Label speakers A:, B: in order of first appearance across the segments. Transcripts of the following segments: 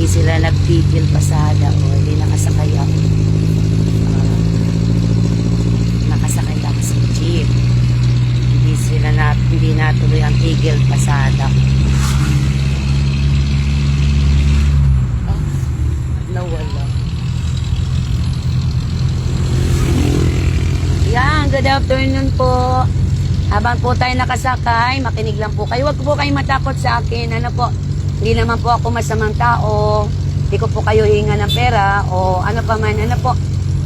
A: hindi sila nagpigil pasada o hindi nakasakay ako. Nakasakay ako sa jeep. Hindi natuloy ang tigil pasada. Nawala. Yan, good afternoon po. Habang po tayo nakasakay, makinig lang po kayo. Huwag po kayong matakot sa akin. Ano po, hindi naman po ako masamang tao. Hindi ko po kayo hinga ng pera o ano pa man. Ano po.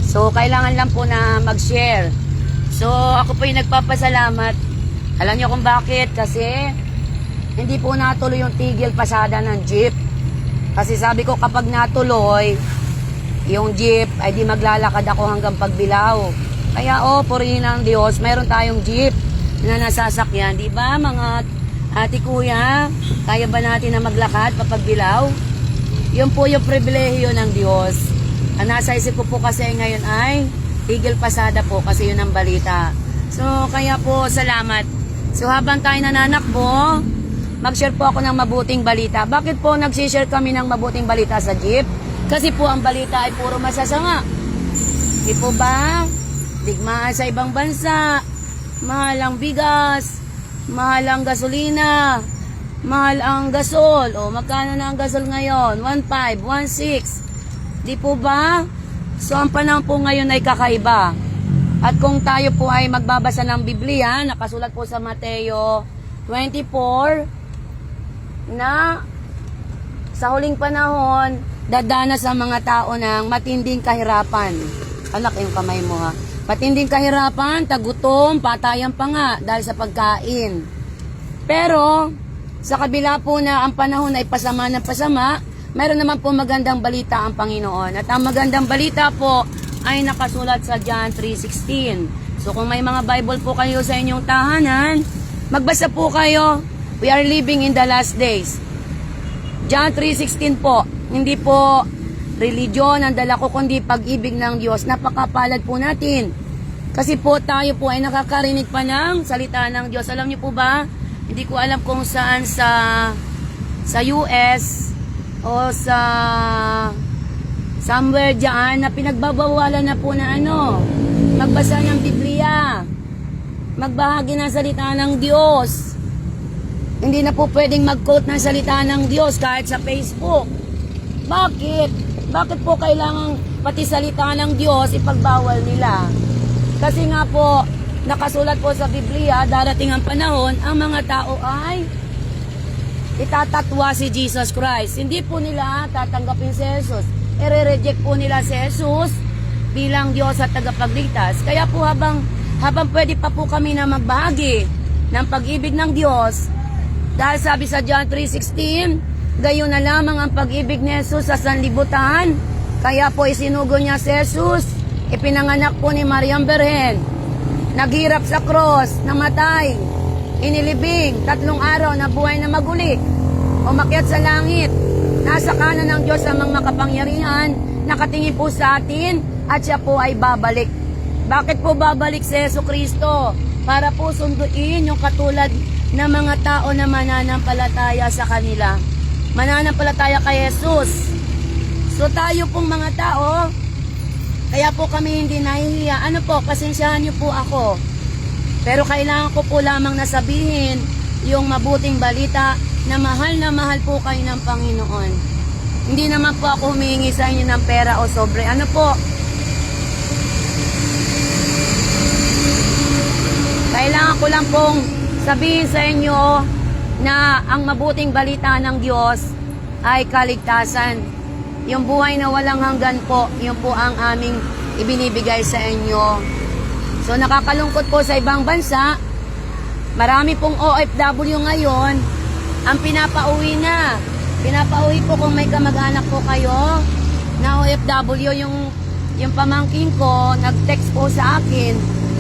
A: So, kailangan lang po na mag-share. So, ako po yung nagpapasalamat. Alam niyo kung bakit? Kasi, hindi po natuloy yung tigil pasada ng jeep. Kasi sabi ko kapag natuloy, yung jeep, ay di maglalakad ako hanggang Pagbilao. Kaya purihin ng Diyos, mayroon tayong jeep na nasasakyan. Di ba mga ate kuya, kaya ba natin na maglakad pa Pagbilao? Yun po yung pribilehiyo ng Diyos. Ang nasa isip ko po kasi ngayon ay tigil pasada po kasi yun ang balita. So kaya po salamat. So habang tayo nananakbo, mag-share po ako ng mabuting balita. Bakit po nag-share kami ng mabuting balita sa jeep? Kasi po ang balita ay puro masasama. Di po ba? Digmaan sa ibang bansa, mahal ang bigas, mahal ang gasolina, mahal ang gasol. O magkano na ang gasol ngayon? 1.5, 1.6. Di po ba? So ang panahon po ngayon ay kakaiba. At kung tayo po ay magbabasa ng Biblia, nakasulat po sa Mateo 24, na sa huling panahon, dadanas ang mga tao ng matinding kahirapan. Anak, yung kamay mo ha. Matinding kahirapan, tagutom, patayan pa nga dahil sa pagkain. Pero, sa kabila po na ang panahon ay pasama na pasama, mayroon naman po magandang balita ang Panginoon. At ang magandang balita po ay nakasulat sa John 3:16. So kung may mga Bible po kayo sa inyong tahanan, magbasa po kayo. We are living in the last days. John 3:16 po. Hindi po religion ang dala ko, kundi pag-ibig ng Diyos. Napakapalad po natin. Kasi po tayo po ay nakakarinig pa ng salita ng Diyos. Alam niyo po ba? Hindi ko alam kung saan sa US o sa somewhere dyan na pinagbabawalan na po na magbasa ng Biblia. Magbahagi ng salita ng Diyos. Hindi na po pwedeng mag-quote ng salita ng Diyos kahit sa Facebook. Bakit? Bakit po kailangan pati salita ng Diyos ipagbawal nila? Kasi nga po, nakasulat po sa Biblia, darating ang panahon, ang mga tao ay itatatwa si Jesus Christ. Hindi po nila tatanggapin si Jesus. I-reject po nila si Jesus bilang Diyos at tagapagligtas. Kaya po habang pwede pa po kami na magbahagi ng pag-ibig ng Diyos, dahil sabi sa John 3:16, gayon na lamang ang pag-ibig ni Jesus sa sanlibutan. Kaya po isinugo niya si Jesus, ipinanganak po ni Mariam Berhen, naghirap sa cross, namatay, inilibing, 3 araw na buhay na maguli, umakyat sa langit, nasa kanan ng Diyos ang mga makapangyarihan, nakatingin po sa atin, at siya po ay babalik. Bakit po babalik si Jesucristo? Para po sunduin yung katulad na mga tao na mananampalataya sa kanila. Mananampalataya kay Jesus. So tayo pong mga tao, kaya po kami hindi nahihiya. Ano po, pasensyahan niyo po ako. Pero kailangan ko po lamang nasabihin yung mabuting balita na mahal po kayo ng Panginoon. Hindi naman po ako humingi sa inyo ng pera o sobre. Ano po? Kailangan ko lang pong sabihin sa inyo na ang mabuting balita ng Diyos ay kaligtasan. Yung buhay na walang hanggan po, yun po ang aming ibinibigay sa inyo. So nakakalungkot po sa ibang bansa, marami pong OFW ngayon ang pinapauwi na. Pinapauwi po kung may kamag-anak po kayo na OFW. Yung pamangkin ko, nag-text po sa akin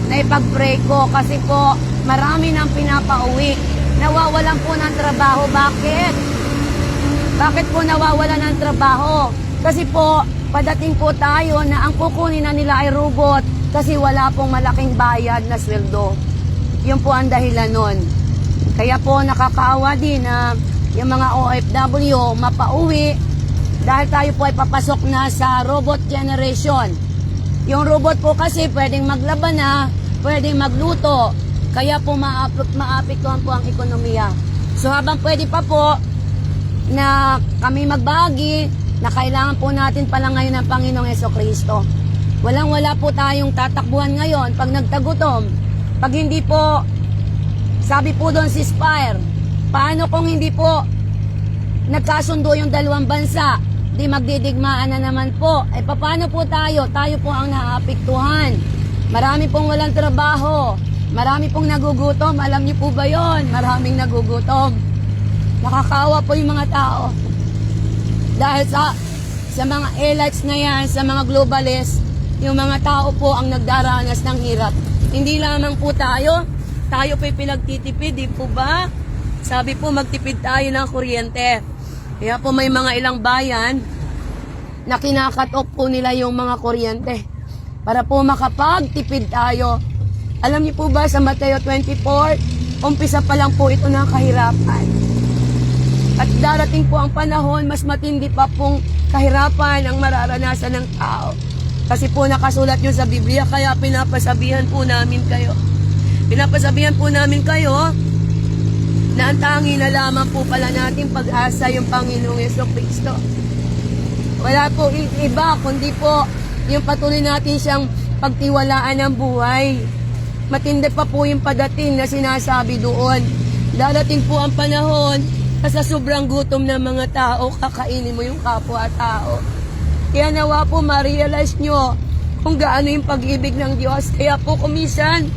A: na ipag-pray ko kasi po marami nang pinapauwi. Nawawalan po ng trabaho. Bakit? Bakit po nawawalan ng trabaho? Kasi po, padating po tayo na ang kukunin na nila ay robot kasi wala pong malaking bayad na sweldo. Yun po ang dahilan nun. Kaya po nakakaawa din na yung mga OFW mapauwi Dahil tayo po ay papasok na sa robot generation. Yung robot po kasi pwedeng maglaban na, pwedeng magluto. Kaya po maapektuhan po ang ekonomiya. So habang pwede pa po na kami magbahagi, na kailangan po natin pala ngayon ng Panginoong Jesucristo. Walang-wala po tayong tatakbuhan ngayon pag nagtagutom. Pag hindi po, sabi po doon si Spire, paano kung hindi po nagkasundo yung dalawang bansa? Di magdidigmaan na naman po. Eh paano po tayo? Tayo po ang naapektuhan. Marami pong walang trabaho. Marami pong nagugutom. Alam niyo po ba yon? Maraming nagugutom. Nakakaawa po yung mga tao. Dahil sa mga elites na yan, sa mga globalists, yung mga tao po ang nagdaranas ng hirap. Hindi lamang po tayo po'y pinagtitipid, di po ba? Sabi po, magtipid tayo ng kuryente. Kaya po may mga ilang bayan na kinakatok po nila yung mga kuryente para po makapagtipid tayo. Alam niyo po ba sa Mateo 24, umpisa pa lang po ito ng kahirapan. At darating po ang panahon, mas matindi pa pong kahirapan ang mararanasan ng tao. Kasi po nakasulat yun sa Biblia, kaya pinapasabihan po namin kayo. Pinapasabihan po namin kayo na ang tangi na lamang po pala natin pag-asa yung Panginoong Jesucristo. Wala po iba, kundi po yung patuloy natin siyang pagtiwalaan ng buhay. Matindi pa po yung padating na sinasabi doon. Darating po ang panahon, sa sobrang gutom ng mga tao, kakainin mo yung kapwa-tao. Kaya nawa po ma-realize nyo kung gaano yung pag-ibig ng Diyos. Kaya po kumisan,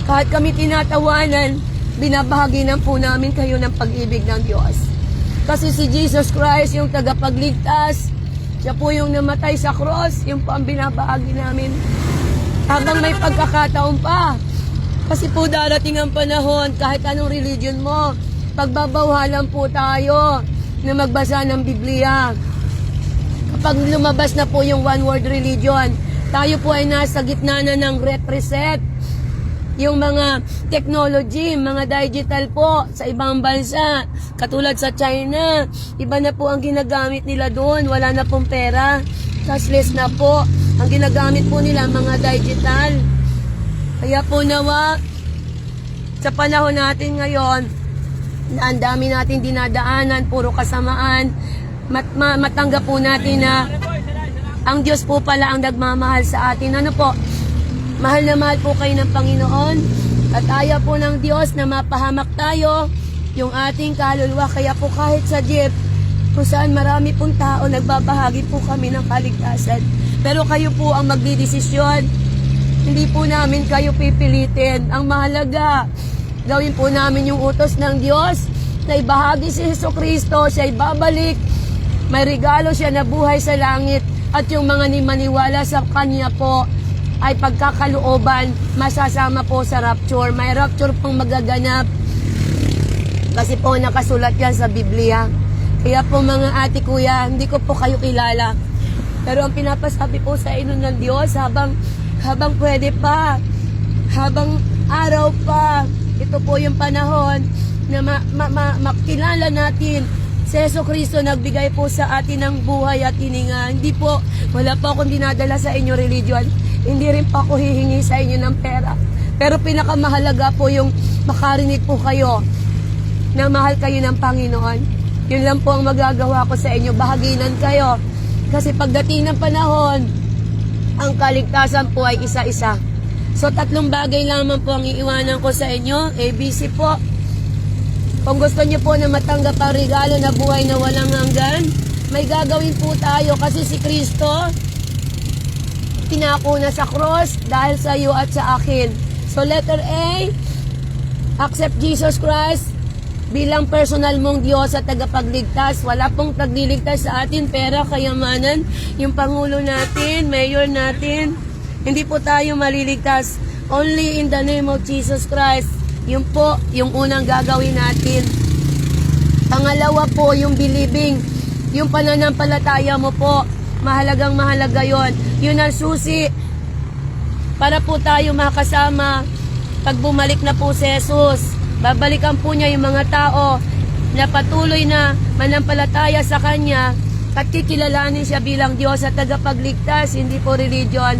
A: kahit kami tinatawanan, binabahagi po namin kayo ng pag-ibig ng Diyos. Kasi si Jesus Christ, yung tagapagligtas, siya po yung namatay sa cross, yung po ang binabahagi namin. Habang may pagkakataon pa. Kasi po darating ang panahon, kahit anong religion mo, pagbabawhalan po tayo na magbasa ng Biblia. Kapag lumabas na po yung one world religion, tayo po ay nasa gitna na ng reset. Yung mga technology, mga digital po sa ibang bansa, katulad sa China, iba na po ang ginagamit nila doon, wala na pong pera, cashless na po. Ang ginagamit po nila mga digital. Kaya po nawa, sa panahon natin ngayon, na ang dami natin dinadaanan, puro kasamaan, matanggap po natin na ang Diyos po pala ang nagmamahal sa atin. Ano po? Mahal na mahal po kayo ng Panginoon at ayaw po ng Diyos na mapahamak tayo yung ating kaluluwa. Kaya po kahit sa jeep, kung saan marami pong tao, nagbabahagi po kami ng kaligtasan. Pero kayo po ang magdidesisyon. Hindi po namin kayo pipilitin. Ang mahalaga, gawin po namin yung utos ng Diyos na ibahagi si Jesucristo, siya ibabalik. May regalo siya na buhay sa langit at yung mga maniwala sa Kanya po ay pagkakalooban, masasama po sa rapture. May rapture pong magaganap kasi po nakasulat yan sa Biblia. Kaya po mga ate kuya, hindi ko po kayo kilala. Pero ang pinapasabi po sa inyo ng Diyos habang pwede pa, habang araw pa, ito po yung panahon na makilala natin si Jesucristo nagbigay po sa atin ng buhay at hininga. Hindi po, wala po akong dinadala sa inyo religion. Hindi rin po ako hihingi sa inyo ng pera. Pero pinakamahalaga po yung makarinig po kayo na mahal kayo ng Panginoon. Yun lang po ang magagawa ko sa inyo. Bahaginan kayo. Kasi pagdating ng panahon, ang kaligtasan po ay isa-isa. So, 3 bagay lamang po ang iiwanan ko sa inyo. ABC po. Kung gusto niyo po na matanggap ang regalo na buhay na walang hanggan, may gagawin po tayo kasi si Kristo, pinako na sa cross dahil sa iyo at sa akin. So, letter A, accept Jesus Christ bilang personal mong Diyos at tagapagligtas. Wala pong tagliligtas sa atin, pera, kayamanan, yung Pangulo natin, Mayor natin. Hindi po tayo maliligtas. Only in the name of Jesus Christ. Yun po, yung unang gagawin natin. Pangalawa po, yung believing. Yung pananampalataya mo po. Mahalagang mahalaga yon. Yun ang susi para po tayo makasama pag bumalik na po si Jesus. Babalikan po niya yung mga tao na patuloy na manampalataya sa Kanya at kikilalanin siya bilang Diyos at tagapagligtas, hindi po religion.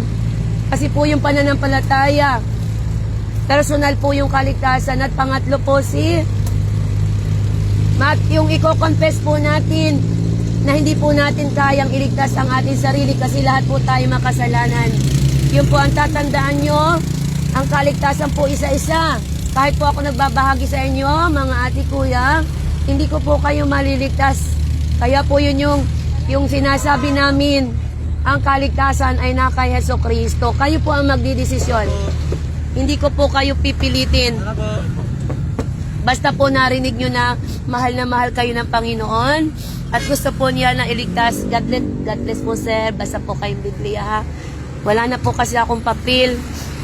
A: Kasi po yung pananampalataya, personal po yung kaligtasan. At pangatlo po yung i-confess po natin na hindi po natin kayang iligtas ang ating sarili kasi lahat po tayo makasalanan. Yun po ang tatandaan nyo, ang kaligtasan po isa-isa. Kahit po ako nagbabahagi sa inyo, mga ate kuya, hindi ko po kayo maliligtas. Kaya po yun yung sinasabi namin, ang kaligtasan ay na kay Jesucristo. Kayo po ang magdidesisyon. Hindi ko po kayo pipilitin. Basta po narinig nyo na mahal kayo ng Panginoon at gusto po niya na iligtas. God bless po, sir. Basta po kayong Biblia, ha. Wala na po kasi akong papel.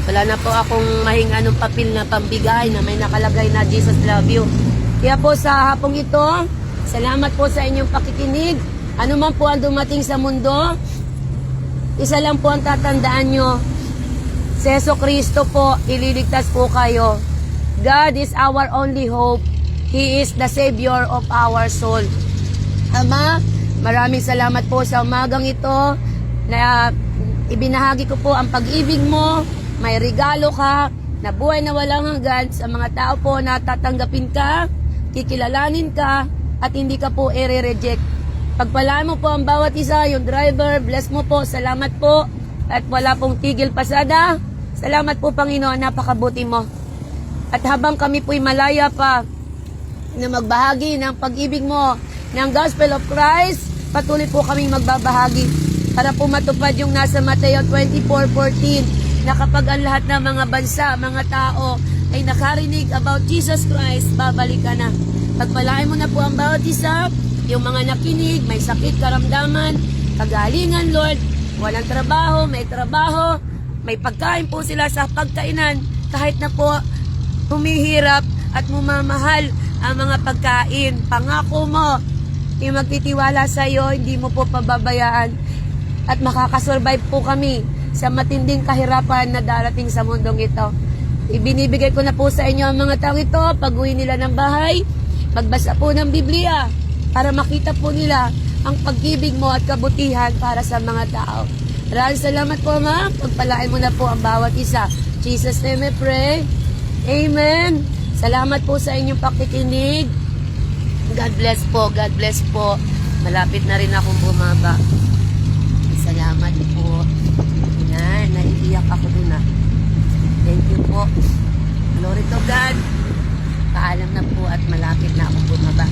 A: Wala na po akong mahinga ng papel na pambigay na may nakalagay na Jesus love you. Kaya po sa hapong ito, salamat po sa inyong pakikinig. Ano man po ang dumating sa mundo, isa lang po ang tatandaan nyo. Si Jesucristo po, ililigtas po kayo. God is our only hope. He is the Savior of our soul. Ama, maraming salamat po sa umagang ito na ibinahagi ko po ang pag-ibig mo. May regalo ka na buhay na walang hanggan sa mga tao po na tatanggapin ka, kikilalanin ka, at hindi ka po i-reject. Pagpalaan mo po ang bawat isa, yung driver, bless mo po, salamat po, at wala pong tigil pasada. Salamat po, Panginoon, napakabuti mo. At habang kami po'y malaya pa na magbahagi ng pag-ibig mo ng Gospel of Christ, patuloy po kaming magbabahagi para po matupad yung nasa Mateo 24:14 na kapag ang lahat ng mga bansa, mga tao ay nakarinig about Jesus Christ, babalik ka na. Pagpalain mo na po ang bawat isa, yung mga nakinig, may sakit, karamdaman, kagalingan, Lord, walang trabaho, may pagkain po sila sa pagkainan, kahit na po humihirap at mumamahal ang mga pagkain. Pangako mo, yung magtitiwala sa iyo, hindi mo po pababayaan at makakasurvive po kami sa matinding kahirapan na darating sa mundong ito. Ibinibigay ko na po sa inyo ang mga tao ito, pag-uwi nila ng bahay, magbasa po ng Biblia, para makita po nila ang pag-ibig mo at kabutihan para sa mga tao. Maraming salamat po, ma. Pagpalain mo na po ang bawat isa. Jesus name I pray. Amen. Salamat po sa inyong pakikinig. God bless po, God bless po. Malapit na rin akong bumaba. Salamat po. Yan, naiiyak ako dun, ah. Thank you po. Glory to God. Paalam na po at malapit na akong bumaba.